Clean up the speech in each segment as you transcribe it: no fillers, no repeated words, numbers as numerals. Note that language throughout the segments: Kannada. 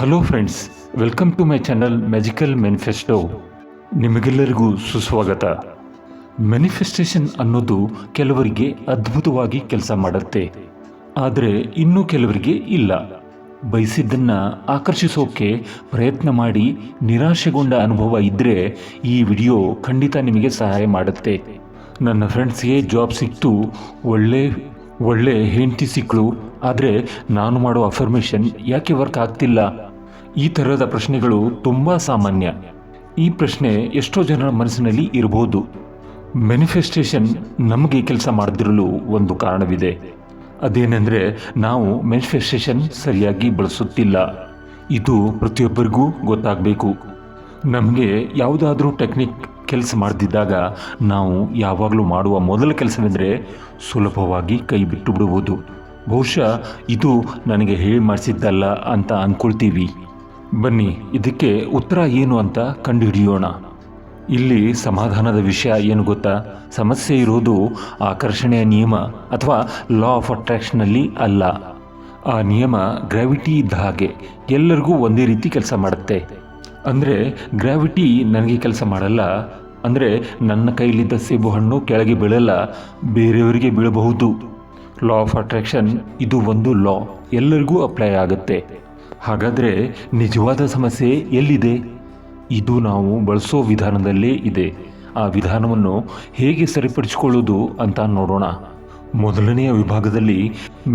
Hello friends, welcome to my channel magical manifesto. ನಿಮಗೆಲ್ಲರಿಗೂ ಸುಸ್ವಾಗತ. ಮ್ಯಾನಿಫೆಸ್ಟೇಷನ್ ಅನ್ನೋದು ಕೆಲವರಿಗೆ ಅದ್ಭುತವಾಗಿ ಕೆಲಸ ಮಾಡುತ್ತೆ, ಆದರೆ ಇನ್ನೂ ಕೆಲವರಿಗೆ ಇಲ್ಲ. ಬಯಸಿದ್ದನ್ನು ಆಕರ್ಷಿಸೋಕೆ ಪ್ರಯತ್ನ ಮಾಡಿ ನಿರಾಶೆಗೊಂಡ ಅನುಭವ ಇದ್ದರೆ ಈ ವಿಡಿಯೋ ಖಂಡಿತ ನಿಮಗೆ ಸಹಾಯ ಮಾಡುತ್ತೆ. ನನ್ನ ಫ್ರೆಂಡ್ಸ್ಗೆ ಜಾಬ್ ಸಿಕ್ತು, ಒಳ್ಳೆ ಹೆಂಡತಿ ಸಿಕ್ಕಳು, ಆದರೆ ನಾನು ಮಾಡೋ ಅಫರ್ಮೇಷನ್ ಯಾಕೆ ವರ್ಕ್ ಆಗ್ತಿಲ್ಲ? ಈ ಥರದ ಪ್ರಶ್ನೆಗಳು ತುಂಬ ಸಾಮಾನ್ಯ. ಈ ಪ್ರಶ್ನೆ ಎಷ್ಟೋ ಜನರ ಮನಸ್ಸಿನಲ್ಲಿ ಇರಬಹುದು. ಮ್ಯಾನಿಫೆಸ್ಟೇಷನ್ ನಮಗೆ ಕೆಲಸ ಮಾಡದಿರಲು ಒಂದು ಕಾರಣವಿದೆ. ಅದೇನೆಂದರೆ ನಾವು ಮ್ಯಾನಿಫೆಸ್ಟೇಷನ್ ಸರಿಯಾಗಿ ಬಳಸುತ್ತಿಲ್ಲ. ಇದು ಪ್ರತಿಯೊಬ್ಬರಿಗೂ ಗೊತ್ತಾಗಬೇಕು. ನಮಗೆ ಯಾವುದಾದ್ರೂ ಟೆಕ್ನಿಕ್ ಕೆಲಸ ಮಾಡದಿದ್ದಾಗ ನಾವು ಯಾವಾಗಲೂ ಮಾಡುವ ಮೊದಲ ಕೆಲಸವೆಂದರೆ ಸುಲಭವಾಗಿ ಕೈ ಬಿಟ್ಟು ಬಿಡುವುದು. ಬಹುಶಃ ಇದು ನನಗೆ ಹೇಳಿ ಮಾಡಿಸಿದ್ದಲ್ಲ ಅಂತ ಅಂದ್ಕೊಳ್ತೀವಿ. ಬನ್ನಿ, ಇದಕ್ಕೆ ಉತ್ತರ ಏನು ಅಂತ ಕಂಡುಹಿಡಿಯೋಣ. ಇಲ್ಲಿ ಸಮಾಧಾನದ ವಿಷಯ ಏನು ಗೊತ್ತಾ? ಸಮಸ್ಯೆ ಇರೋದು ಆಕರ್ಷಣೆಯ ನಿಯಮ ಅಥವಾ ಲಾ ಆಫ್ ಅಟ್ರಾಕ್ಷನ್ನಲ್ಲಿ ಅಲ್ಲ. ಆ ನಿಯಮ ಗ್ರಾವಿಟಿ ಇದ್ದ ಹಾಗೆ, ಎಲ್ಲರಿಗೂ ಒಂದೇ ರೀತಿ ಕೆಲಸ ಮಾಡುತ್ತೆ. ಅಂದರೆ ಗ್ರಾವಿಟಿ ನನಗೆ ಕೆಲಸ ಮಾಡಲ್ಲ ಅಂದರೆ ನನ್ನ ಕೈಲಿದ್ದ ಸೇಬು ಹಣ್ಣು ಕೆಳಗೆ ಬೀಳಲ್ಲ, ಬೇರೆಯವರಿಗೆ ಬೀಳಬಹುದು. ಲಾ ಆಫ್ ಅಟ್ರಾಕ್ಷನ್ ಇದು ಒಂದು ಲಾ, ಎಲ್ಲರಿಗೂ ಅಪ್ಲೈ ಆಗುತ್ತೆ. ಹಾಗಾದರೆ ನಿಜವಾದ ಸಮಸ್ಯೆ ಎಲ್ಲಿದೆ? ಇದು ನಾವು ಬಳಸೋ ವಿಧಾನದಲ್ಲೇ ಇದೆ. ಆ ವಿಧಾನವನ್ನು ಹೇಗೆ ಸರಿಪಡಿಸಿಕೊಳ್ಳೋದು ಅಂತ ನೋಡೋಣ. ಮೊದಲನೆಯ ವಿಭಾಗದಲ್ಲಿ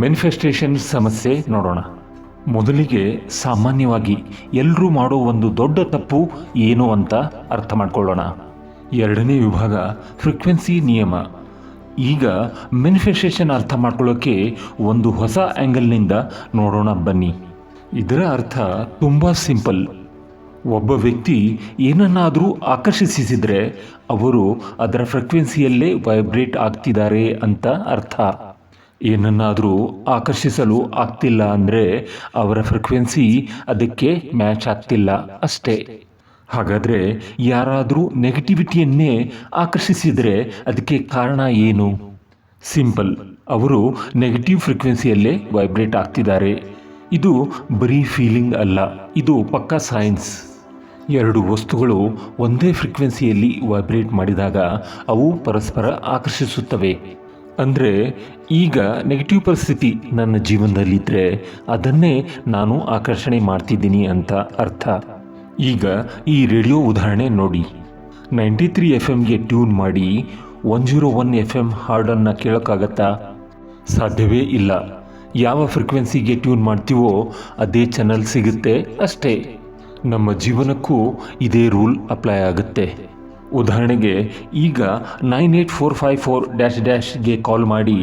ಮ್ಯಾನಿಫೆಸ್ಟೇಷನ್ ಸಮಸ್ಯೆ ನೋಡೋಣ. ಮೊದಲಿಗೆ ಸಾಮಾನ್ಯವಾಗಿ ಎಲ್ಲರೂ ಮಾಡೋ ಒಂದು ದೊಡ್ಡ ತಪ್ಪು ಏನು ಅಂತ ಅರ್ಥ ಮಾಡ್ಕೊಳ್ಳೋಣ. ಎರಡನೇ ವಿಭಾಗ ಫ್ರೀಕ್ವೆನ್ಸಿ ನಿಯಮ. ಈಗ ಮ್ಯಾನಿಫೆಸ್ಟೇಷನ್ ಅರ್ಥ ಮಾಡ್ಕೊಳ್ಳೋಕ್ಕೆ ಒಂದು ಹೊಸ ಆ್ಯಂಗಲ್ನಿಂದ ನೋಡೋಣ ಬನ್ನಿ. ಇದರ ಅರ್ಥ ತುಂಬ ಸಿಂಪಲ್. ಒಬ್ಬ ವ್ಯಕ್ತಿ ಏನನ್ನಾದರೂ ಆಕರ್ಷಿಸಿದರೆ ಅವರು ಅದರ ಫ್ರೀಕ್ವೆನ್ಸಿಯಲ್ಲೇ ವೈಬ್ರೇಟ್ ಆಗ್ತಿದ್ದಾರೆ ಅಂತ ಅರ್ಥ. ಏನನ್ನಾದರೂ ಆಕರ್ಷಿಸಲು ಆಗ್ತಿಲ್ಲ ಅಂದರೆ ಅವರ ಫ್ರೀಕ್ವೆನ್ಸಿ ಅದಕ್ಕೆ ಮ್ಯಾಚ್ ಆಗ್ತಿಲ್ಲ ಅಷ್ಟೇ. ಹಾಗಾದರೆ ಯಾರಾದರೂ ನೆಗೆಟಿವಿಟಿಯನ್ನೇ ಆಕರ್ಷಿಸಿದರೆ ಅದಕ್ಕೆ ಕಾರಣ ಏನು? ಸಿಂಪಲ್, ಅವರು ನೆಗೆಟಿವ್ ಫ್ರೀಕ್ವೆನ್ಸಿಯಲ್ಲೇ ವೈಬ್ರೇಟ್ ಆಗ್ತಿದ್ದಾರೆ. ಇದು ಬರೀ ಫೀಲಿಂಗ್ ಅಲ್ಲ, ಇದು ಪಕ್ಕಾ ಸೈನ್ಸ್. ಎರಡು ವಸ್ತುಗಳು ಒಂದೇ ಫ್ರೀಕ್ವೆನ್ಸಿಯಲ್ಲಿ ವೈಬ್ರೇಟ್ ಮಾಡಿದಾಗ ಅವು ಪರಸ್ಪರ ಆಕರ್ಷಿಸುತ್ತವೆ. ಅಂದರೆ ಈಗ ನೆಗೆಟಿವ್ ಪರಿಸ್ಥಿತಿ ನನ್ನ ಜೀವನದಲ್ಲಿದ್ದರೆ ಅದನ್ನೇ ನಾನು ಆಕರ್ಷಣೆ ಮಾಡ್ತಿದ್ದೀನಿ ಅಂತ ಅರ್ಥ. ಈಗ ಈ ರೇಡಿಯೋ ಉದಾಹರಣೆ ನೋಡಿ. 93 FM ಟ್ಯೂನ್ ಮಾಡಿ 101 FM ಹಾಡನ್ನು ಕೇಳೋಕ್ಕಾಗತ್ತಾ? ಸಾಧ್ಯವೇ ಇಲ್ಲ. ಯಾವ ಫ್ರೀಕ್ವೆನ್ಸಿಗೆ ಟ್ಯೂನ್ ಮಾಡ್ತೀವೋ ಅದೇ ಚಾನಲ್ ಸಿಗುತ್ತೆ ಅಷ್ಟೇ. ನಮ್ಮ ಜೀವನಕ್ಕೂ ಇದೇ ರೂಲ್ ಅಪ್ಲೈ ಆಗುತ್ತೆ. ಉದಾಹರಣೆಗೆ ಈಗ 98454 ಕಾಲ್ ಮಾಡಿ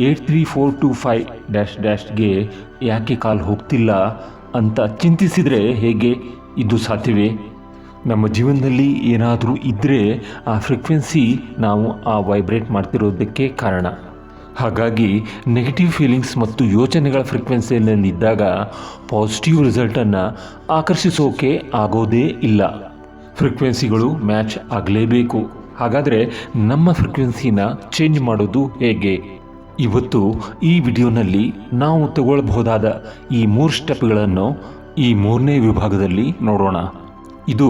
83425 ಯಾಕೆ ಕಾಲ್ ಹೋಗ್ತಿಲ್ಲ ಅಂತ ಚಿಂತಿಸಿದರೆ ಹೇಗೆ? ಇದು ಸಾಧ್ಯವೇ? ನಮ್ಮ ಜೀವನದಲ್ಲಿ ಏನಾದರೂ ಇದ್ದರೆ ಆ ಫ್ರೀಕ್ವೆನ್ಸಿ ನಾವು ಆ ವೈಬ್ರೇಟ್ ಮಾಡ್ತಿರೋದಕ್ಕೆ ಕಾರಣ. ಹಾಗಾಗಿ ನೆಗೆಟಿವ್ ಫೀಲಿಂಗ್ಸ್ ಮತ್ತು ಯೋಚನೆಗಳ ಫ್ರೀಕ್ವೆನ್ಸಿಯಲ್ಲಿದ್ದಾಗ ಪಾಸಿಟಿವ್ ರಿಸಲ್ಟನ್ನು ಆಕರ್ಷಿಸೋಕೆ ಆಗೋದೇ ಇಲ್ಲ. ಫ್ರೀಕ್ವೆನ್ಸಿಗಳು ಮ್ಯಾಚ್ ಆಗಲೇಬೇಕು. ಹಾಗಾದರೆ ನಮ್ಮ ಫ್ರೀಕ್ವೆನ್ಸಿನ ಚೇಂಜ್ ಮಾಡೋದು ಹೇಗೆ? ಇವತ್ತು ಈ ವಿಡಿಯೋನಲ್ಲಿ ನಾವು ತಗೊಳ್ಬಹುದಾದ ಈ 3 ಸ್ಟೆಪ್ಗಳನ್ನು ಈ 3ನೇ ವಿಭಾಗದಲ್ಲಿ ನೋಡೋಣ. ಇದು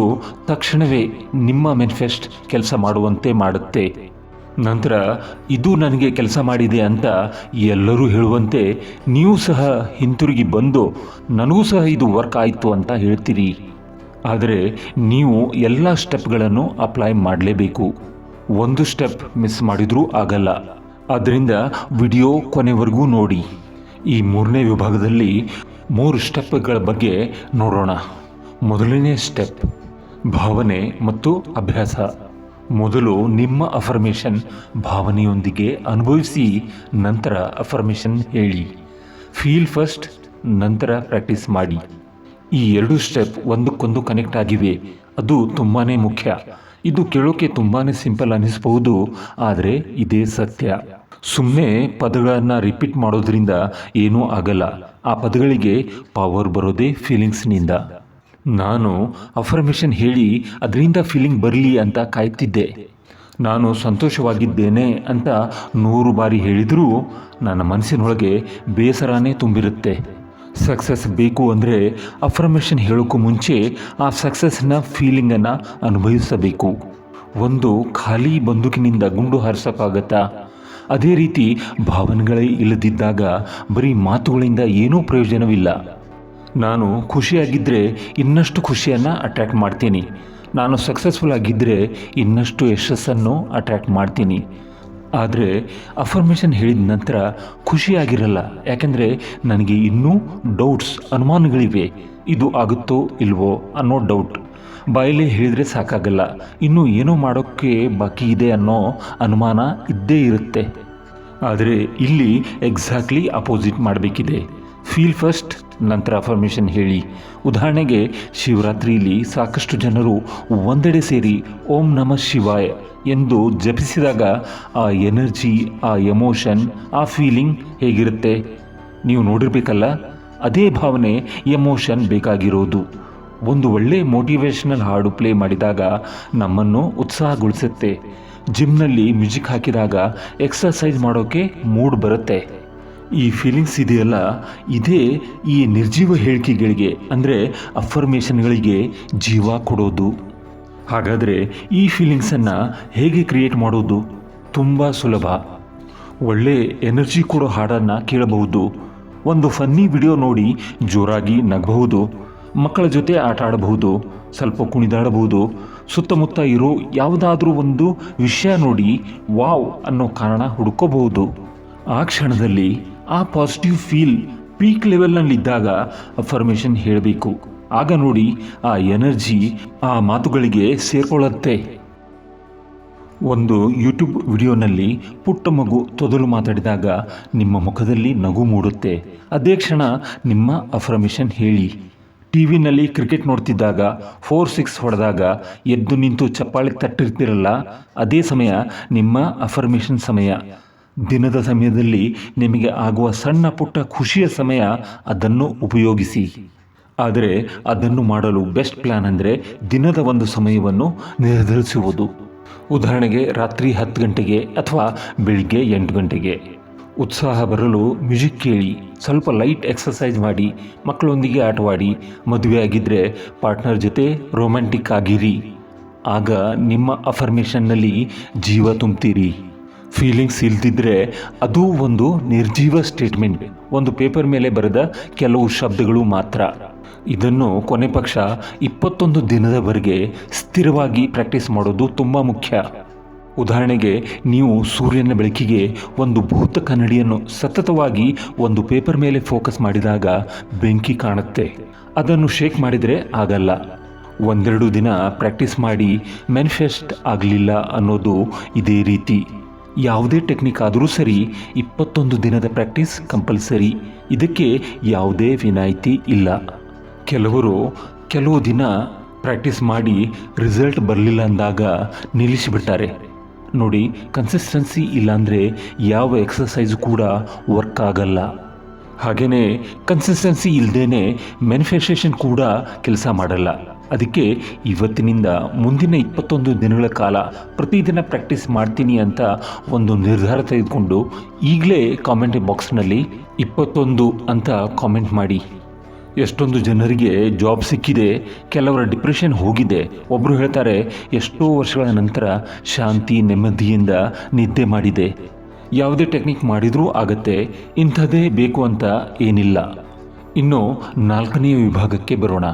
ತಕ್ಷಣವೇ ನಿಮ್ಮ ಮ್ಯಾನಿಫೆಸ್ಟ್ ಕೆಲಸ ಮಾಡುವಂತೆ ಮಾಡುತ್ತೆ. ನಂತರ ಇದು ನನಗೆ ಕೆಲಸ ಮಾಡಿದೆ ಅಂತ ಎಲ್ಲರೂ ಹೇಳುವಂತೆ ನೀವು ಸಹ ಹಿಂತಿರುಗಿ ಬಂದು ನನಗೂ ಸಹ ಇದು ವರ್ಕ್ ಆಯಿತು ಅಂತ ಹೇಳ್ತೀರಿ. ಆದರೆ ನೀವು ಎಲ್ಲ ಸ್ಟೆಪ್ಗಳನ್ನು ಅಪ್ಲೈ ಮಾಡಲೇಬೇಕು. ಒಂದು ಸ್ಟೆಪ್ ಮಿಸ್ ಮಾಡಿದರೂ ಆಗಲ್ಲ. ಆದ್ದರಿಂದ ವಿಡಿಯೋ ಕೊನೆವರೆಗೂ ನೋಡಿ. ಈ 3ನೇ ವಿಭಾಗದಲ್ಲಿ 3 ಸ್ಟೆಪ್ಗಳ ಬಗ್ಗೆ ನೋಡೋಣ. ಮೊದಲನೇ ಸ್ಟೆಪ್ ಭಾವನೆ ಮತ್ತು ಅಭ್ಯಾಸ. ಮೊದಲು ನಿಮ್ಮ ಅಫರ್ಮೇಷನ್ ಭಾವನೆಯೊಂದಿಗೆ ಅನುಭವಿಸಿ, ನಂತರ ಅಫರ್ಮೇಷನ್ ಹೇಳಿ. ಫೀಲ್ ಫಸ್ಟ್, ನಂತರ ಪ್ರಾಕ್ಟೀಸ್ ಮಾಡಿ. ಈ 2 ಸ್ಟೆಪ್ ಒಂದಕ್ಕೊಂದು ಕನೆಕ್ಟ್ ಆಗಿವೆ. ಅದು ತುಂಬಾ ಮುಖ್ಯ. ಇದು ಕೇಳೋಕೆ ತುಂಬಾ ಸಿಂಪಲ್ ಅನ್ನಿಸಬಹುದು, ಆದರೆ ಇದೇ ಸತ್ಯ. ಸುಮ್ಮನೆ ಪದಗಳನ್ನು ರಿಪೀಟ್ ಮಾಡೋದ್ರಿಂದ ಏನೂ ಆಗಲ್ಲ. ಆ ಪದಗಳಿಗೆ ಪವರ್ ಬರೋದೇ ಫೀಲಿಂಗ್ಸ್ನಿಂದ. ನಾನು ಅಫರ್ಮೇಷನ್ ಹೇಳಿ ಅದರಿಂದ ಫೀಲಿಂಗ್ ಬರಲಿ ಅಂತ ಕಾಯ್ತಿದ್ದೆ. ನಾನು ಸಂತೋಷವಾಗಿದ್ದೇನೆ ಅಂತ 100 ಬಾರಿ ಹೇಳಿದರೂ ನನ್ನ ಮನಸ್ಸಿನೊಳಗೆ ಬೇಸರನೇ ತುಂಬಿರುತ್ತೆ. ಸಕ್ಸಸ್ ಬೇಕು ಅಂದರೆ ಅಫರ್ಮೇಷನ್ ಹೇಳೋಕ್ಕೂ ಮುಂಚೆ ಆ ಸಕ್ಸಸ್ನ ಫೀಲಿಂಗನ್ನು ಅನುಭವಿಸಬೇಕು. ಒಂದು ಖಾಲಿ ಬಂದೂಕಿನಿಂದ ಗುಂಡು ಹಾರಿಸೋಕ್ಕಾಗತ್ತಾ? ಅದೇ ರೀತಿ ಭಾವನೆಗಳೇ ಇಲ್ಲದಿದ್ದಾಗ ಬರೀ ಮಾತುಗಳಿಂದ ಏನೂ ಪ್ರಯೋಜನವಿಲ್ಲ. ನಾನು ಖುಷಿಯಾಗಿದ್ದರೆ ಇನ್ನಷ್ಟು ಖುಷಿಯನ್ನು ಅಟ್ರ್ಯಾಕ್ಟ್ ಮಾಡ್ತೀನಿ. ನಾನು ಸಕ್ಸಸ್ಫುಲ್ ಆಗಿದ್ದರೆ ಇನ್ನಷ್ಟು ಯಶಸ್ಸನ್ನು ಅಟ್ರ್ಯಾಕ್ಟ್ ಮಾಡ್ತೀನಿ. ಆದರೆ ಅಫರ್ಮೇಷನ್ ಹೇಳಿದ ನಂತರ ಖುಷಿಯಾಗಿರಲ್ಲ. ಯಾಕೆಂದರೆ ನನಗೆ ಇನ್ನೂ ಡೌಟ್ಸ್, ಅನುಮಾನಗಳಿವೆ. ಇದು ಆಗುತ್ತೋ ಇಲ್ವೋ ಅನ್ನೋ ಡೌಟ್. ಬಾಯಲ್ಲೇ ಹೇಳಿದರೆ ಸಾಕಾಗಲ್ಲ, ಇನ್ನೂ ಏನೋ ಮಾಡೋಕ್ಕೆ ಬಾಕಿ ಇದೆ ಅನ್ನೋ ಅನುಮಾನ ಇದ್ದೇ ಇರುತ್ತೆ. ಆದರೆ ಇಲ್ಲಿ ಎಕ್ಸಾಕ್ಟ್ಲಿ ಅಪೋಸಿಟ್ ಮಾಡಬೇಕಿದೆ. ಫೀಲ್ ಫಸ್ಟ್, ನಂತರ ಅಫರ್ಮೇಷನ್ ಹೇಳಿ. ಉದಾಹರಣೆಗೆ ಶಿವರಾತ್ರಿಯಲ್ಲಿ ಸಾಕಷ್ಟು ಜನರು ಒಂದೆಡೆ ಸೇರಿ ಓಂ ನಮಃ ಶಿವಾಯ ಎಂದು ಜಪಿಸಿದಾಗ ಆ ಎನರ್ಜಿ, ಆ ಎಮೋಷನ್, ಆ ಫೀಲಿಂಗ್ ಹೇಗಿರುತ್ತೆ ನೀವು ನೋಡಿರ್ಬೇಕಲ್ಲ. ಅದೇ ಭಾವನೆ, ಎಮೋಷನ್ ಬೇಕಾಗಿರೋದು. ಒಂದು ಒಳ್ಳೆ ಮೋಟಿವೇಶನಲ್ ಹಾಡು ಪ್ಲೇ ಮಾಡಿದಾಗ ನಮ್ಮನ್ನು ಉತ್ಸಾಹಗೊಳಿಸುತ್ತೆ. ಜಿಮ್ನಲ್ಲಿ ಮ್ಯೂಸಿಕ್ ಹಾಕಿದಾಗ ಎಕ್ಸರ್ಸೈಸ್ ಮಾಡೋಕ್ಕೆ ಮೂಡ್ ಬರುತ್ತೆ. ಈ ಫೀಲಿಂಗ್ಸ್ ಇದೆಯಲ್ಲ, ಇದೇ ಈ ನಿರ್ಜೀವ ಹೇಳಿಕೆಗಳಿಗೆ ಅಂದರೆ ಅಫರ್ಮೇಷನ್ಗಳಿಗೆ ಜೀವ ಕೊಡೋದು. ಹಾಗಾದರೆ ಈ ಫೀಲಿಂಗ್ಸನ್ನು ಹೇಗೆ ಕ್ರಿಯೇಟ್ ಮಾಡೋದು? ತುಂಬ ಸುಲಭ. ಒಳ್ಳೆ ಎನರ್ಜಿ ಕೊಡೋ ಹಾಡನ್ನು ಕೇಳಬಹುದು. ಒಂದು ಫನ್ನಿ ವಿಡಿಯೋ ನೋಡಿ ಜೋರಾಗಿ ನಗಬಹುದು. ಮಕ್ಕಳ ಜೊತೆ ಆಟ ಆಡಬಹುದು, ಸ್ವಲ್ಪ ಕುಣಿದಾಡಬಹುದು. ಸುತ್ತಮುತ್ತ ಇರೋ ಯಾವುದಾದ್ರೂ ಒಂದು ವಿಷಯ ನೋಡಿ ವಾವ್ ಅನ್ನೋ ಕಾರಣ ಹುಡುಕೋಬಹುದು. ಆ ಕ್ಷಣದಲ್ಲಿ ಆ ಪಾಸಿಟಿವ್ ಫೀಲ್ ಪೀಕ್ ಲೆವೆಲ್ನಲ್ಲಿದ್ದಾಗ ಅಫರ್ಮೇಷನ್ ಹೇಳಬೇಕು. ಆಗ ನೋಡಿ ಆ ಎನರ್ಜಿ ಆ ಮಾತುಗಳಿಗೆ ಸೇರ್ಕೊಳ್ಳುತ್ತೆ. ಒಂದು ಯೂಟ್ಯೂಬ್ ವಿಡಿಯೋನಲ್ಲಿ ಪುಟ್ಟ ಮಗು ತೊದಲು ಮಾತಾಡಿದಾಗ ನಿಮ್ಮ ಮುಖದಲ್ಲಿ ನಗು ಮೂಡುತ್ತೆ. ಅದೇ ಕ್ಷಣ ನಿಮ್ಮ ಅಫರ್ಮೇಷನ್ ಹೇಳಿ. ಟಿವಿನಲ್ಲಿ ಕ್ರಿಕೆಟ್ ನೋಡ್ತಿದ್ದಾಗ 4-6 ಹೊಡೆದಾಗ ಎದ್ದು ನಿಂತು ಚಪ್ಪಾಳೆ ತಟ್ಟಿರ್ತಿರಲ್ಲ, ಅದೇ ಸಮಯ ನಿಮ್ಮ ಅಫರ್ಮೇಷನ್ ಸಮಯ. ದಿನದ ಸಮಯದಲ್ಲಿ ನಿಮಗೆ ಆಗುವ ಸಣ್ಣ ಪುಟ್ಟ ಖುಷಿಯ ಸಮಯ, ಅದನ್ನು ಉಪಯೋಗಿಸಿ. ಆದರೆ ಅದನ್ನು ಮಾಡಲು ಬೆಸ್ಟ್ ಪ್ಲ್ಯಾನ್ ಅಂದರೆ ದಿನದ ಒಂದು ಸಮಯವನ್ನು ನಿರ್ಧರಿಸುವುದು. ಉದಾಹರಣೆಗೆ ರಾತ್ರಿ 10 ಗಂಟೆಗೆ ಅಥವಾ ಬೆಳಿಗ್ಗೆ 8 ಗಂಟೆಗೆ. ಉತ್ಸಾಹ ಬರಲು ಮ್ಯೂಸಿಕ್ ಕೇಳಿ, ಸ್ವಲ್ಪ ಲೈಟ್ ಎಕ್ಸಸೈಸ್ ಮಾಡಿ, ಮಕ್ಕಳೊಂದಿಗೆ ಆಟವಾಡಿ. ಮದುವೆ ಆಗಿದ್ದರೆ ಪಾರ್ಟ್ನರ್ ಜೊತೆ ರೊಮ್ಯಾಂಟಿಕ್ ಆಗಿರಿ. ಆಗ ನಿಮ್ಮ ಅಫರ್ಮೇಷನ್ನಲ್ಲಿ ಜೀವ ತುಂಬ್ತೀರಿ. ಫೀಲಿಂಗ್ಸ್ ಇಲ್ದಿದ್ರೆ ಅದು ಒಂದು ನಿರ್ಜೀವ ಸ್ಟೇಟ್ಮೆಂಟ್, ಒಂದು ಪೇಪರ್ ಮೇಲೆ ಬರೆದ ಕೆಲವು ಶಬ್ದಗಳು ಮಾತ್ರ. ಇದನ್ನು ಕೊನೆ ಪಕ್ಷ 21 ದಿನದವರೆಗೆ ಸ್ಥಿರವಾಗಿ ಪ್ರಾಕ್ಟೀಸ್ ಮಾಡೋದು ತುಂಬ ಮುಖ್ಯ. ಉದಾಹರಣೆಗೆ ನೀವು ಸೂರ್ಯನ ಬೆಳಕಿಗೆ ಒಂದು ಭೂತ ಕನ್ನಡಿಯನ್ನು ಸತತವಾಗಿ ಒಂದು ಪೇಪರ್ ಮೇಲೆ ಫೋಕಸ್ ಮಾಡಿದಾಗ ಬೆಂಕಿ ಕಾಣುತ್ತೆ. ಅದನ್ನು ಶೇಕ್ ಮಾಡಿದರೆ ಆಗಲ್ಲ. 1-2 ದಿನ ಪ್ರಾಕ್ಟೀಸ್ ಮಾಡಿ ಮ್ಯಾನಿಫೆಸ್ಟ್ ಆಗಲಿಲ್ಲ ಅನ್ನೋದು ಇದೇ ರೀತಿ. ಯಾವುದೇ ಟೆಕ್ನಿಕ್ ಆದರೂ ಸರಿ 21 ದಿನದ ಪ್ರಾಕ್ಟೀಸ್ ಕಂಪಲ್ಸರಿ. ಇದಕ್ಕೆ ಯಾವುದೇ ವಿನಾಯಿತಿ ಇಲ್ಲ. ಕೆಲವು ದಿನ ಪ್ರಾಕ್ಟೀಸ್ ಮಾಡಿ ರಿಸಲ್ಟ್ ಬರಲಿಲ್ಲ ಅಂದಾಗ ನಿಲ್ಲಿಸಿಬಿಡ್ತಾರೆ. ನೋಡಿ, ಕನ್ಸಿಸ್ಟೆನ್ಸಿ ಇಲ್ಲಾಂದರೆ ಯಾವ ಎಕ್ಸಸೈಸು ಕೂಡ ವರ್ಕ್ ಆಗಲ್ಲ. ಹಾಗೆಯೇ ಕನ್ಸಿಸ್ಟೆನ್ಸಿ ಇಲ್ಲದೇ ಮ್ಯಾನಿಫೆಸ್ಟೇಷನ್ ಕೂಡ ಕೆಲಸ ಮಾಡಲ್ಲ. ಅದಕ್ಕೆ ಇವತ್ತಿನಿಂದ ಮುಂದಿನ 21 ದಿನಗಳ ಕಾಲ ಪ್ರತಿದಿನ ಪ್ರಾಕ್ಟೀಸ್ ಮಾಡ್ತೀನಿ ಅಂತ ಒಂದು ನಿರ್ಧಾರ ತೆಗೆದುಕೊಂಡು ಈಗಲೇ ಕಾಮೆಂಟ್ ಬಾಕ್ಸ್ನಲ್ಲಿ 21 ಅಂತ ಕಾಮೆಂಟ್ ಮಾಡಿ. ಎಷ್ಟೊಂದು ಜನರಿಗೆ ಜಾಬ್ ಸಿಕ್ಕಿದೆ, ಕೆಲವರ ಡಿಪ್ರೆಷನ್ ಹೋಗಿದೆ. ಒಬ್ಬರು ಹೇಳ್ತಾರೆ ಎಷ್ಟೋ ವರ್ಷಗಳ ನಂತರ ಶಾಂತಿ ನೆಮ್ಮದಿಯಿಂದ ನಿದ್ದೆ ಮಾಡಿದೆ. ಯಾವುದೇ ಟೆಕ್ನಿಕ್ ಮಾಡಿದರೂ ಆಗತ್ತೆ, ಇಂಥದ್ದೇ ಬೇಕು ಅಂತ ಏನಿಲ್ಲ. ಇನ್ನು 4ನೇ ವಿಭಾಗಕ್ಕೆ ಬರೋಣ.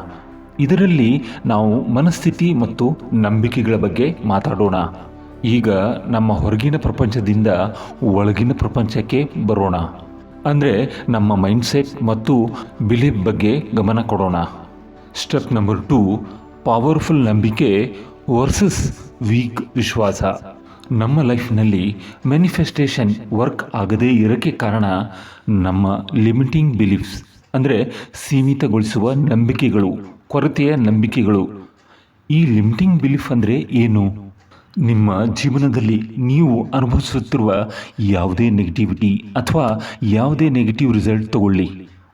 ಇದರಲ್ಲಿ ನಾವು ಮನಸ್ಥಿತಿ ಮತ್ತು ನಂಬಿಕೆಗಳ ಬಗ್ಗೆ ಮಾತಾಡೋಣ. ಈಗ ನಮ್ಮ ಹೊರಗಿನ ಪ್ರಪಂಚದಿಂದ ಒಳಗಿನ ಪ್ರಪಂಚಕ್ಕೆ ಬರೋಣ. ಅಂದರೆ ನಮ್ಮ ಮೈಂಡ್ಸೆಟ್ ಮತ್ತು ಬಿಲೀಫ್ ಬಗ್ಗೆ ಗಮನ ಕೊಡೋಣ. ಸ್ಟೆಪ್ ನಂಬರ್ 2, ಪವರ್ಫುಲ್ ನಂಬಿಕೆ ವರ್ಸಸ್ ವೀಕ್ ವಿಶ್ವಾಸ. ನಮ್ಮ ಲೈಫ್ನಲ್ಲಿ ಮ್ಯಾನಿಫೆಸ್ಟೇಷನ್ ವರ್ಕ್ ಆಗದೇ ಇರೋಕ್ಕೆ ಕಾರಣ ನಮ್ಮ ಲಿಮಿಟಿಂಗ್ ಬಿಲೀಫ್ಸ್, ಅಂದರೆ ಸೀಮಿತಗೊಳಿಸುವ ನಂಬಿಕೆಗಳು, ಕೊರತೆಯ ನಂಬಿಕೆಗಳು. ಈ ಲಿಮಿಟಿಂಗ್ ಬಿಲೀಫ್ ಅಂದರೆ ಏನು? ನಿಮ್ಮ ಜೀವನದಲ್ಲಿ ನೀವು ಅನುಭವಿಸುತ್ತಿರುವ ಯಾವುದೇ ನೆಗೆಟಿವಿಟಿ ಅಥವಾ ಯಾವುದೇ ನೆಗೆಟಿವ್ ರಿಸಲ್ಟ್ ತಗೊಳ್ಳಿ.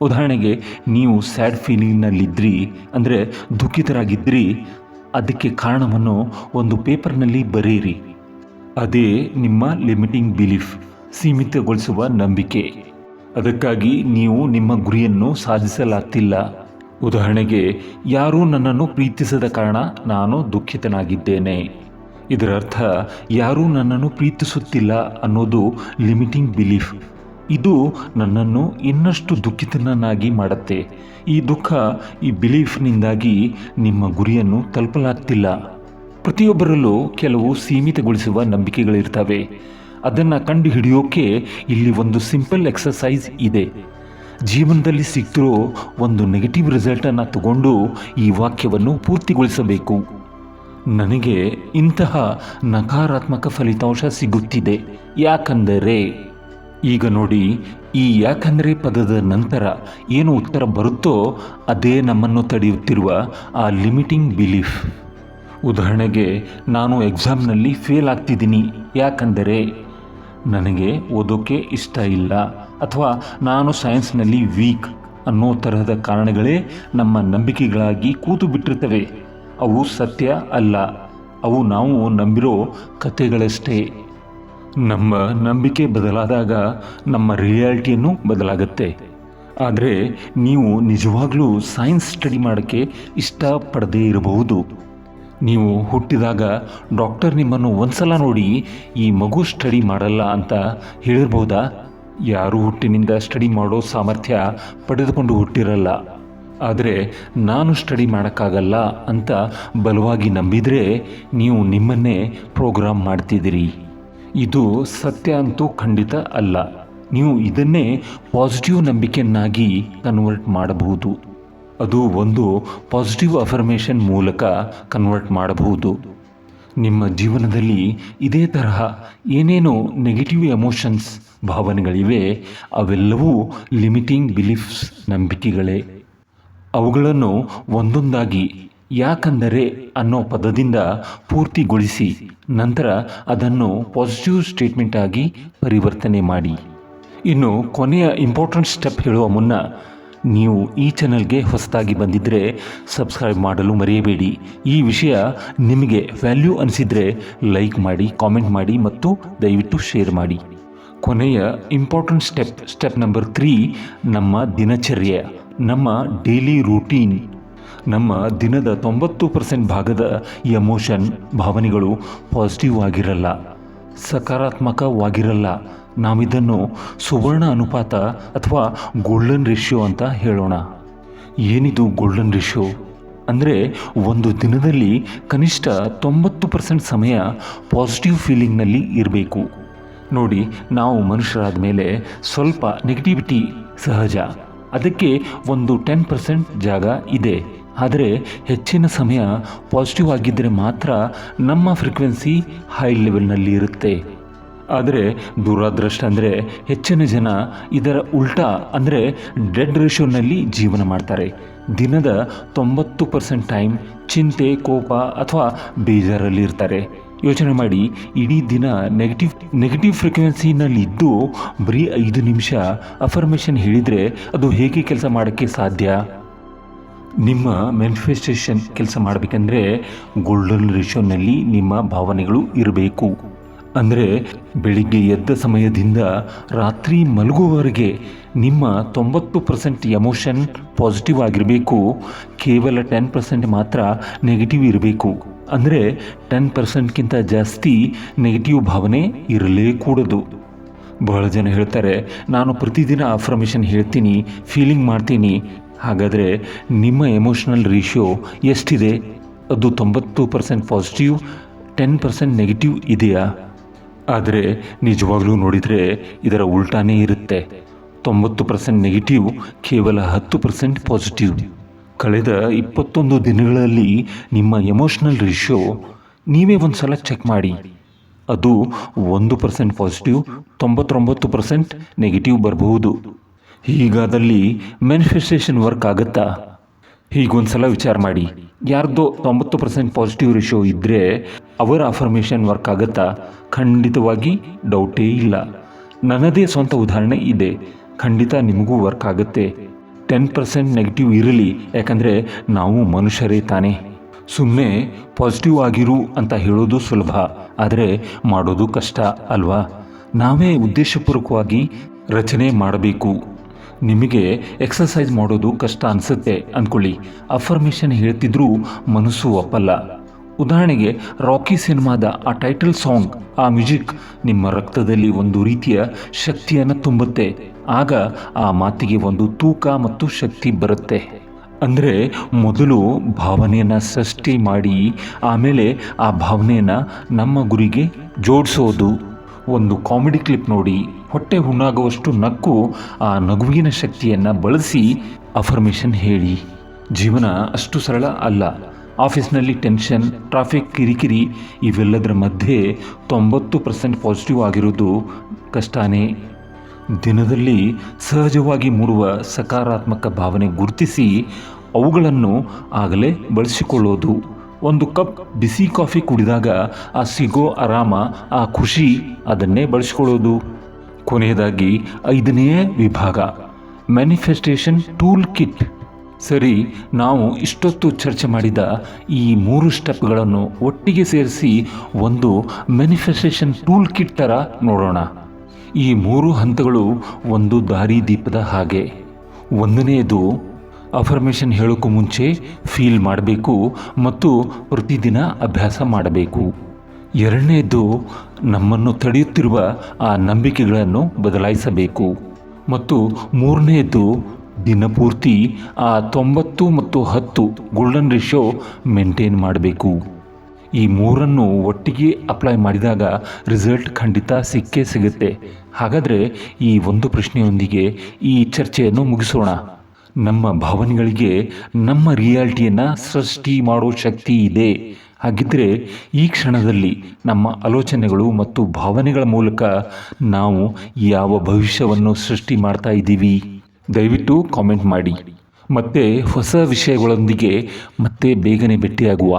ಉದಾಹರಣೆಗೆ ನೀವು ಸ್ಯಾಡ್ ಫೀಲಿಂಗ್ನಲ್ಲಿದ್ದಿರಿ, ಅಂದರೆ ದುಃಖಿತರಾಗಿದ್ದಿರಿ. ಅದಕ್ಕೆ ಕಾರಣವನ್ನು ಒಂದು ಪೇಪರ್ನಲ್ಲಿ ಬರೆಯಿರಿ. ಅದೇ ನಿಮ್ಮ ಲಿಮಿಟಿಂಗ್ ಬಿಲೀಫ್, ಸೀಮಿತಗೊಳಿಸುವ ನಂಬಿಕೆ. ಅದಕ್ಕಾಗಿ ನೀವು ನಿಮ್ಮ ಗುರಿಯನ್ನು ಸಾಧಿಸಲಾಗ್ತಿಲ್ಲ. ಉದಾಹರಣೆಗೆ, ಯಾರೂ ನನ್ನನ್ನು ಪ್ರೀತಿಸದ ಕಾರಣ ನಾನು ದುಃಖಿತನಾಗಿದ್ದೇನೆ. ಇದರರ್ಥ ಯಾರೂ ನನ್ನನ್ನು ಪ್ರೀತಿಸುತ್ತಿಲ್ಲ ಅನ್ನೋದು ಲಿಮಿಟಿಂಗ್ ಬಿಲೀಫ್. ಇದು ನನ್ನನ್ನು ಇನ್ನಷ್ಟು ದುಃಖಿತನನ್ನಾಗಿ ಮಾಡುತ್ತೆ. ಈ ದುಃಖ, ಈ ಬಿಲೀಫ್ನಿಂದಾಗಿ ನಿಮ್ಮ ಗುರಿಯನ್ನು ತಲುಪಲಾಗ್ತಿಲ್ಲ. ಪ್ರತಿಯೊಬ್ಬರಲ್ಲೂ ಕೆಲವು ಸೀಮಿತಗೊಳಿಸುವ ನಂಬಿಕೆಗಳಿರ್ತವೆ. ಅದನ್ನು ಕಂಡು ಹಿಡಿಯೋಕೆ ಇಲ್ಲಿ ಒಂದು ಸಿಂಪಲ್ ಎಕ್ಸಸೈಸ್ ಇದೆ. ಜೀವನದಲ್ಲಿ ಸಿಗ್ತಿರೋ ಒಂದು ನೆಗೆಟಿವ್ ರಿಸಲ್ಟನ್ನು ತಗೊಂಡು ಈ ವಾಕ್ಯವನ್ನು ಪೂರ್ತಿಗೊಳಿಸಬೇಕು. ನನಗೆ ಇಂತಹ ನಕಾರಾತ್ಮಕ ಫಲಿತಾಂಶ ಸಿಗುತ್ತಿದೆ, ಯಾಕಂದರೆ. ಈಗ ನೋಡಿ, ಈ ಯಾಕಂದರೆ ಪದದ ನಂತರ ಏನು ಉತ್ತರ ಬರುತ್ತೋ ಅದೇ ನಮ್ಮನ್ನು ತಡೆಯುತ್ತಿರುವ ಆ ಲಿಮಿಟಿಂಗ್ ಬಿಲೀಫ್. ಉದಾಹರಣೆಗೆ, ನಾನು ಎಕ್ಸಾಮ್ನಲ್ಲಿ ಫೇಲ್ ಆಗ್ತಿದ್ದೀನಿ ಯಾಕಂದರೆ ನನಗೆ ಓದೋಕ್ಕೆ ಇಷ್ಟ ಇಲ್ಲ, ಅಥವಾ ನಾನು ಸೈನ್ಸ್ನಲ್ಲಿ ವೀಕ್ ಅನ್ನೋ ತರಹದ ಕಾರಣಗಳೇ ನಮ್ಮ ನಂಬಿಕೆಗಳಾಗಿ ಕೂತು ಬಿಟ್ಟಿರ್ತವೆ. ಅವು ಸತ್ಯ ಅಲ್ಲ, ಅವು ನಾವು ನಂಬಿರೋ ಕಥೆಗಳಷ್ಟೇ. ನಮ್ಮ ನಂಬಿಕೆ ಬದಲಾದಾಗ ನಮ್ಮ ರಿಯಾಲಿಟಿಯನ್ನು ಬದಲಾಗುತ್ತೆ. ಆದರೆ ನೀವು ನಿಜವಾಗ್ಲೂ ಸೈನ್ಸ್ ಸ್ಟಡಿ ಮಾಡೋಕ್ಕೆ ಇಷ್ಟಪಡದೇ ಇರಬಹುದು. ನೀವು ಹುಟ್ಟಿದಾಗ ಡಾಕ್ಟರ್ ನಿಮ್ಮನ್ನು ಒಂದ್ಸಲ ನೋಡಿ ಈ ಮಗು ಸ್ಟಡಿ ಮಾಡಲ್ಲ ಅಂತ ಹೇಳಿರ್ಬೋದಾ? ಯಾರೂ ಹುಟ್ಟಿನಿಂದ ಸ್ಟಡಿ ಮಾಡೋ ಸಾಮರ್ಥ್ಯ ಪಡೆದುಕೊಂಡು ಹುಟ್ಟಿರಲ್ಲ. ಆದರೆ ನಾನು ಸ್ಟಡಿ ಮಾಡೋಕ್ಕಾಗಲ್ಲ ಅಂತ ಬಲವಾಗಿ ನಂಬಿದರೆ ನೀವು ನಿಮ್ಮನ್ನೇ ಪ್ರೋಗ್ರಾಮ್ ಮಾಡ್ತಿದ್ದೀರಿ. ಇದು ಸತ್ಯ ಅಂತೂ ಖಂಡಿತ ಅಲ್ಲ. ನೀವು ಇದನ್ನೇ ಪಾಸಿಟಿವ್ ನಂಬಿಕೆಯನ್ನಾಗಿ ಕನ್ವರ್ಟ್ ಮಾಡಬಹುದು. ಅದು ಒಂದು ಪಾಸಿಟಿವ್ ಅಫರ್ಮೇಷನ್ ಮೂಲಕ ಕನ್ವರ್ಟ್ ಮಾಡಬಹುದು. ನಿಮ್ಮ ಜೀವನದಲ್ಲಿ ಇದೇ ತರಹ ಏನೇನೋ ನೆಗೆಟಿವ್ ಎಮೋಷನ್ಸ್, ಭಾವನೆಗಳಿವೆ. ಅವೆಲ್ಲವೂ ಲಿಮಿಟಿಂಗ್ ಬಿಲೀಫ್ಸ್, ನಂಬಿಕೆಗಳೇ. ಅವುಗಳನ್ನು ಒಂದೊಂದಾಗಿ ಯಾಕಂದರೆ ಅನ್ನೋ ಪದದಿಂದ ಪೂರ್ತಿಗೊಳಿಸಿ ನಂತರ ಅದನ್ನು ಪಾಸಿಟಿವ್ ಸ್ಟೇಟ್ಮೆಂಟ್ ಆಗಿ ಪರಿವರ್ತನೆ ಮಾಡಿ. ಇನ್ನು ಕೊನೆಯ ಇಂಪಾರ್ಟೆಂಟ್ ಸ್ಟೆಪ್ ಹೇಳುವ ಮುನ್ನ, ನೀವು ಈ ಚಾನಲ್ಗೆ ಹೊಸದಾಗಿ ಬಂದಿದ್ದರೆ ಸಬ್ಸ್ಕ್ರೈಬ್ ಮಾಡಲು ಮರೆಯಬೇಡಿ. ಈ ವಿಷಯ ನಿಮಗೆ ವ್ಯಾಲ್ಯೂ ಅನಿಸಿದರೆ ಲೈಕ್ ಮಾಡಿ, ಕಾಮೆಂಟ್ ಮಾಡಿ ಮತ್ತು ದಯವಿಟ್ಟು ಶೇರ್ ಮಾಡಿ. ಕೊನೆಯ ಇಂಪಾರ್ಟೆಂಟ್ ಸ್ಟೆಪ್ ನಂಬರ್ 3, ನಮ್ಮ ದಿನಚರ್ಯ, ನಮ್ಮ ಡೈಲಿ ರೂಟೀನ್. ನಮ್ಮ ದಿನದ 90% ಭಾಗದ ಎಮೋಷನ್, ಭಾವನೆಗಳು ಪಾಸಿಟಿವ್ ಆಗಿರಲ್ಲ, ಸಕಾರಾತ್ಮಕವಾಗಿರಲ್ಲ. ನಾವಿದನ್ನು ಸುವರ್ಣ ಅನುಪಾತ ಅಥವಾ ಗೋಲ್ಡನ್ ರೇಷಿಯೋ ಅಂತ ಹೇಳೋಣ. ಏನಿದು ಗೋಲ್ಡನ್ ರೇಷಿಯೋ? ಅಂದರೆ ಒಂದು ದಿನದಲ್ಲಿ ಕನಿಷ್ಠ 90% ಸಮಯ ಪಾಸಿಟಿವ್ ಫೀಲಿಂಗ್ನಲ್ಲಿ ಇರಬೇಕು. ನೋಡಿ, ನಾವು ಮನುಷ್ಯರಾದ ಮೇಲೆ ಸ್ವಲ್ಪ ನೆಗೆಟಿವಿಟಿ ಸಹಜ. ಅದಕ್ಕೆ ಒಂದು 10% ಜಾಗ ಇದೆ. ಆದರೆ ಹೆಚ್ಚಿನ ಸಮಯ ಪಾಸಿಟಿವ್ ಆಗಿದ್ದರೆ ಮಾತ್ರ ನಮ್ಮ ಫ್ರೀಕ್ವೆನ್ಸಿ ಹೈ ಲೆವೆಲ್ನಲ್ಲಿ ಇರುತ್ತೆ. ಆದರೆ ದುರಾದೃಷ್ಟ ಅಂದರೆ ಹೆಚ್ಚಿನ ಜನ ಇದರ ಉಲ್ಟಾ, ಅಂದರೆ ಡೆಡ್ ರೇಷಿಯೋನಲ್ಲಿ ಜೀವನ ಮಾಡ್ತಾರೆ. ದಿನದ 90% ಟೈಮ್ ಚಿಂತೆ, ಕೋಪ ಅಥವಾ ಬೇಜಾರಲ್ಲಿ ಇರ್ತಾರೆ. ಯೋಚನೆ ಮಾಡಿ, ಇಡೀ ದಿನ ನೆಗೆಟಿವ್ ಫ್ರೀಕ್ವೆನ್ಸಿನಲ್ಲಿ ಇದ್ದು ಬರೀ 5 ನಿಮಿಷ ಅಫರ್ಮೇಷನ್ ಹೇಳಿದರೆ ಅದು ಹೇಗೆ ಕೆಲಸ ಮಾಡೋಕ್ಕೆ ಸಾಧ್ಯ? ನಿಮ್ಮ ಮ್ಯಾನಿಫೆಸ್ಟೇಷನ್ ಕೆಲಸ ಮಾಡಬೇಕಂದ್ರೆ ಗೋಲ್ಡನ್ ರೇಷಿಯೋನಲ್ಲಿ ನಿಮ್ಮ ಭಾವನೆಗಳು ಇರಬೇಕು. ಅಂದರೆ ಬೆಳಿಗ್ಗೆ ಎದ್ದ ಸಮಯದಿಂದ ರಾತ್ರಿ ಮಲಗುವವರೆಗೆ ನಿಮ್ಮ 90% ಎಮೋಷನ್ ಪಾಸಿಟಿವ್ ಆಗಿರಬೇಕು. ಕೇವಲ 10% ಮಾತ್ರ ನೆಗೆಟಿವ್ ಇರಬೇಕು. ಅಂದರೆ 10%ಗಿಂತ ಜಾಸ್ತಿ ನೆಗೆಟಿವ್ ಭಾವನೆ ಇರಲೇಕೂಡದು. ಬಹಳ ಜನ ಹೇಳ್ತಾರೆ, ನಾನು ಪ್ರತಿದಿನ ಅಫರ್ಮೇಷನ್ ಹೇಳ್ತೀನಿ, ಫೀಲಿಂಗ್ ಮಾಡ್ತೀನಿ. ಹಾಗಾದರೆ ನಿಮ್ಮ ಎಮೋಷನಲ್ ರೇಷಿಯೋ ಎಷ್ಟಿದೆ? ಅದು 90% ಪಾಸಿಟಿವ್, 10% ನೆಗೆಟಿವ್ ಇದೆಯಾ? ಆದರೆ ನಿಜವಾಗ್ಲೂ ನೋಡಿದರೆ ಇದರ ಉಲ್ಟಾನೇ ಇರುತ್ತೆ. 90% ನೆಗೆಟಿವ್, ಕೇವಲ 10% ಪಾಸಿಟಿವ್. ಕಳೆದ 21 ದಿನಗಳಲ್ಲಿ ನಿಮ್ಮ ಎಮೋಷನಲ್ ರೇಷಿಯೋ ನೀವೇ ಒಂದು ಸಲ ಚೆಕ್ ಮಾಡಿ. ಅದು 1% ಪಾಸಿಟಿವ್, 99% ನೆಗೆಟಿವ್ ಬರಬಹುದು. ಹೀಗಾದಲ್ಲಿ ಮ್ಯಾನಿಫೆಸ್ಟೇಷನ್ ವರ್ಕ್ ಆಗುತ್ತಾ? ಹೀಗೊಂದು ಸಲ ವಿಚಾರ ಮಾಡಿ. ಯಾರ್ದೋ 90% ಪಾಸಿಟಿವ್ ರೇಷಿಯೋ ಇದ್ದರೆ ಅವರ ಅಫರ್ಮೇಷನ್ ವರ್ಕ್ ಆಗುತ್ತಾ? ಖಂಡಿತವಾಗಿ ಡೌಟೇ ಇಲ್ಲ. ನನ್ನದೇ ಸ್ವಂತ ಉದಾಹರಣೆ ಇದೆ. ಖಂಡಿತ ನಿಮಗೂ ವರ್ಕ್ ಆಗುತ್ತೆ. 10% ನೆಗೆಟಿವ್ ಇರಲಿ, ಯಾಕಂದರೆ ನಾವು ಮನುಷ್ಯರೇ ತಾನೇ. ಸುಮ್ಮನೆ ಪಾಸಿಟಿವ್ ಆಗಿರು ಅಂತ ಹೇಳೋದು ಸುಲಭ, ಆದರೆ ಮಾಡೋದು ಕಷ್ಟ ಅಲ್ವಾ? ನಾವೇ ಉದ್ದೇಶಪೂರ್ವಕವಾಗಿ ರಚನೆ ಮಾಡಬೇಕು. ನಿಮಗೆ ಎಕ್ಸಸೈಸ್ ಮಾಡೋದು ಕಷ್ಟ ಅನಿಸುತ್ತೆ ಅಂದ್ಕೊಳ್ಳಿ. ಅಫರ್ಮೇಷನ್ ಹೇಳ್ತಿದ್ರೂ ಮನಸ್ಸು ಒಪ್ಪಲ್ಲ. ಉದಾಹರಣೆಗೆ ರಾಕಿ ಸಿನಿಮಾದ ಆ ಟೈಟಲ್ ಸಾಂಗ್, ಆ ಮ್ಯೂಸಿಕ್ ನಿಮ್ಮ ರಕ್ತದಲ್ಲಿ ಒಂದು ರೀತಿಯ ಶಕ್ತಿಯನ್ನು ತುಂಬುತ್ತೆ. ಆಗ ಆ ಮಾತಿಗೆ ಒಂದು ತೂಕ ಮತ್ತು ಶಕ್ತಿ ಬರುತ್ತೆ. ಅಂದರೆ ಮೊದಲು ಭಾವನೆಯನ್ನು ಸೃಷ್ಟಿ ಮಾಡಿ ಆಮೇಲೆ ಆ ಭಾವನೆಯನ್ನು ನಮ್ಮ ಗುರಿಗೆ ಜೋಡಿಸೋದು. ಒಂದು ಕಾಮಿಡಿ ಕ್ಲಿಪ್ ನೋಡಿ, ಹೊಟ್ಟೆ ಹುಣ್ಣಾಗುವಷ್ಟು ನಕ್ಕು ಆ ನಗುವಿನ ಶಕ್ತಿಯನ್ನು ಬಳಸಿ ಅಫರ್ಮೇಷನ್ ಹೇಳಿ. ಜೀವನ ಅಷ್ಟು ಸರಳ ಅಲ್ಲ. ಆಫೀಸ್ನಲ್ಲಿ ಟೆನ್ಷನ್, ಟ್ರಾಫಿಕ್ ಕಿರಿಕಿರಿ ಇವೆಲ್ಲದರ ಮಧ್ಯೆ 90% ಪಾಸಿಟಿವ್ ಆಗಿರೋದು ಕಷ್ಟನೇ. ದಿನದಲ್ಲಿ ಸಹಜವಾಗಿ ಮೂಡುವ ಸಕಾರಾತ್ಮಕ ಭಾವನೆ ಗುರುತಿಸಿ ಅವುಗಳನ್ನು ಆಗಲೇ ಬಳಸಿಕೊಳ್ಳೋದು. ಒಂದು ಕಪ್ ಬಿಸಿ ಕಾಫಿ ಕುಡಿದಾಗ ಆ ಸಿಗೋ ಆರಾಮ, ಆ ಖುಷಿ, ಅದನ್ನೇ ಬಳಸಿಕೊಳ್ಳೋದು. ಕೊನೆಯದಾಗಿ 5ನೇ ವಿಭಾಗ, ಮ್ಯಾನಿಫೆಸ್ಟೇಷನ್ ಟೂಲ್ ಕಿಟ್. ಸರಿ, ನಾವು ಇಷ್ಟೊತ್ತು ಚರ್ಚೆ ಮಾಡಿದ ಈ 3 ಸ್ಟೆಪ್ಗಳನ್ನು ಒಟ್ಟಿಗೆ ಸೇರಿಸಿ ಒಂದು ಮ್ಯಾನಿಫೆಸ್ಟೇಷನ್ ಟೂಲ್ ಕಿಟ್ ಥರ ನೋಡೋಣ. ಈ 3 ಹಂತಗಳು ಒಂದು ದಾರಿದೀಪದ ಹಾಗೆ. 1ನೇದು, ಅಫರ್ಮೇಷನ್ ಹೇಳೋಕ್ಕೂ ಮುಂಚೆ ಫೀಲ್ ಮಾಡಬೇಕು ಮತ್ತು ಪ್ರತಿದಿನ ಅಭ್ಯಾಸ ಮಾಡಬೇಕು. 2ನೇದು, ನಮ್ಮನ್ನು ತಡೆಯುತ್ತಿರುವ ಆ ನಂಬಿಕೆಗಳನ್ನು ಬದಲಾಯಿಸಬೇಕು. ಮತ್ತು 3ನೇದು, ದಿನಪೂರ್ತಿ ಆ 90 ಮತ್ತು 10 ಗೋಲ್ಡನ್ ರೇಷಿಯೋ ಮೇಂಟೈನ್ ಮಾಡಬೇಕು. ಈ 3ನ್ನು ಒಟ್ಟಿಗೆ ಅಪ್ಲೈ ಮಾಡಿದಾಗ ರಿಸಲ್ಟ್ ಖಂಡಿತ ಸಿಕ್ಕೇ ಸಿಗುತ್ತೆ. ಹಾಗಾದರೆ ಈ ಒಂದು ಪ್ರಶ್ನೆಯೊಂದಿಗೆ ಈ ಚರ್ಚೆಯನ್ನು ಮುಗಿಸೋಣ. ನಮ್ಮ ಭಾವನೆಗಳಿಗೆ ನಮ್ಮ ರಿಯಾಲಿಟಿಯನ್ನು ಸೃಷ್ಟಿ ಮಾಡೋ ಶಕ್ತಿ ಇದೆ. ಹಾಗಿದ್ದರೆ ಈ ಕ್ಷಣದಲ್ಲಿ ನಮ್ಮ ಆಲೋಚನೆಗಳು ಮತ್ತು ಭಾವನೆಗಳ ಮೂಲಕ ನಾವು ಯಾವ ಭವಿಷ್ಯವನ್ನು ಸೃಷ್ಟಿ ಮಾಡ್ತಾ ಇದ್ದೀವಿ? ದಯವಿಟ್ಟು ಕಾಮೆಂಟ್ ಮಾಡಿ. ಮತ್ತೆ ಹೊಸ ವಿಷಯಗಳೊಂದಿಗೆ ಮತ್ತೆ ಬೇಗನೆ ಭೇಟಿಯಾಗುವ.